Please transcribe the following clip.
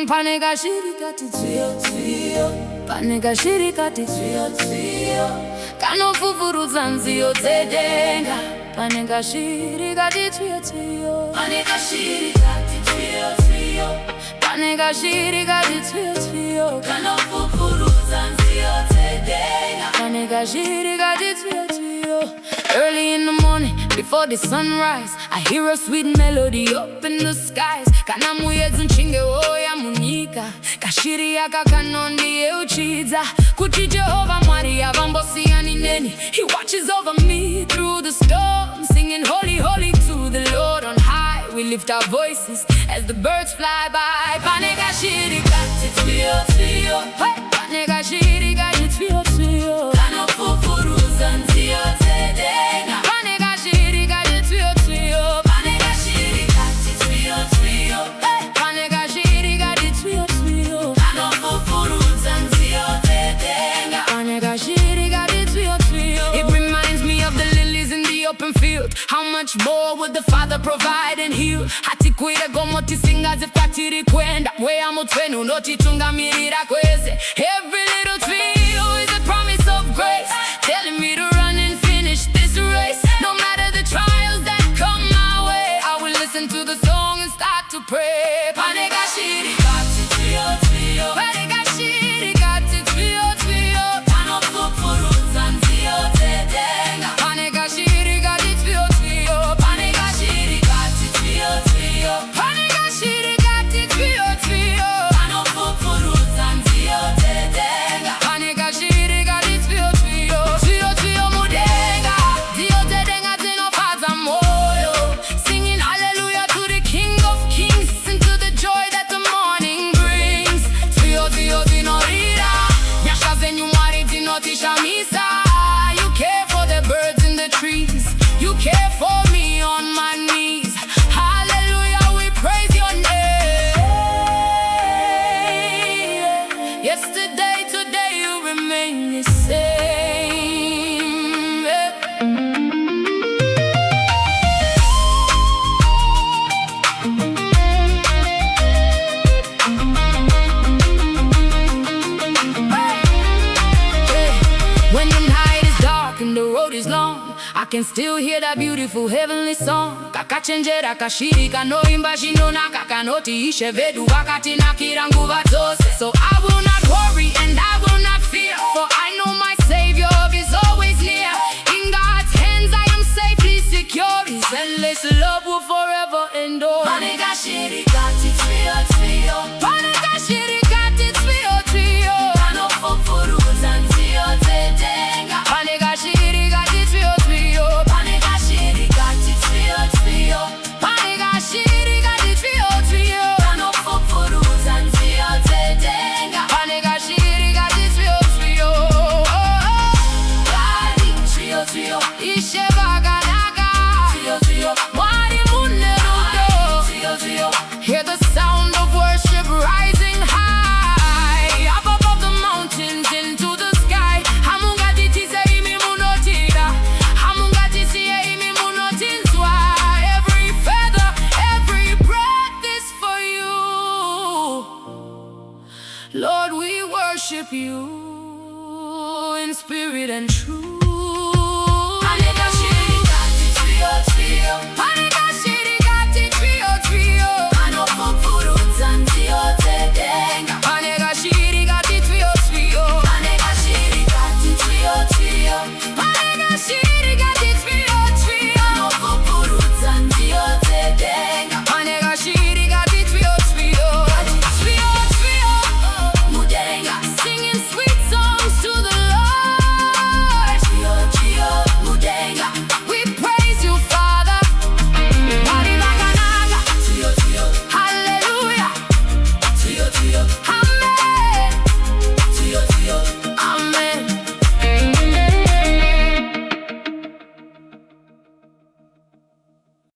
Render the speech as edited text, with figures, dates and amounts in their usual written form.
Panega shirikati trio trio, panega shirikati trio trio, kano fufuru zanzio tedenga. Panega shirikati trio trio, panega shirikati trio trio, panega shirikati trio trio, kano fufuru zanzio tedenga. Panega shirikati trio trio. Early in the morning, before the sunrise, I hear a sweet melody up in the skies. Kana muyezu nchinge oya munyika, kashiri yaka kanondi euchidza. Kuti Jehovah Mwari avambosi anineni. He watches over me through the storm, singing holy, holy to the Lord on high. We lift our voices as the birds fly by. Panega shirikati trio trio, panega shirikati trio trio, kano fufuru zanzio tedenga. Panega shirikati trio trio, panega shirikati trio trio, panega shirikati trio trio, kano fufuru zanzio tedenga. Panega shirikati trio trio. It reminds me of the lilies in the open field. How much more would the Father provide and heal? Hatikwira gomo tisinga zipatiri kwenda wea mutwenu notitungamirira kweze. Every little tree is a promise of grace, telling me to run and finish this race. No matter the trials that come my way, I will listen to the song and start to pray. Panega shirikati trio trio, panega shirikati trio trio, kano fufuru zanzio tedenga. Panega shirikati trio trio, panega shirikati trio trio, panega shirikati trio trio, kano fufuru zanzio tedenga. Panega shirikati trio trio, trio trio mudenga, dio tedenga tinopaza moyo, singing hallelujah to the King of Kings and to the joy that the morning brings. Trio trio tinorira, nyasha zenyu Mwari tinotishamisa. You care for the birds in the trees, you care for me on my knees. Hallelujah, we praise your name. Yesterday, today, you remain the same. When the night is dark and the road is long, I can still hear that beautiful heavenly song. Kakachenjera kashirika no imba shinona kakanoti ishe vedu wakati na kiranguva tose. So I will not worry and I will not fear, for I know my Savior is always near. In God's hands I am safely secure. His endless love will forever endure. Panega shirikati trio trio, panega shirikati trio trio, kano fufuru zanzio tedenga. Panega shirikati trio trio, panega shirikati trio trio, panega shirikati trio trio, kano fufuru zanzio tedenga. Panega shirikati trio trio, Mwari trio trio, ishe vaganaka trio trio, Mwari munerudo trio trio. Hear the sound of worship rising high up above the mountains into the sky. Hamungati tiseimi munotira, hamungati siyeimi munotinzwa. Every feather, every breath is for you. Lord, we worship you in spirit and truth.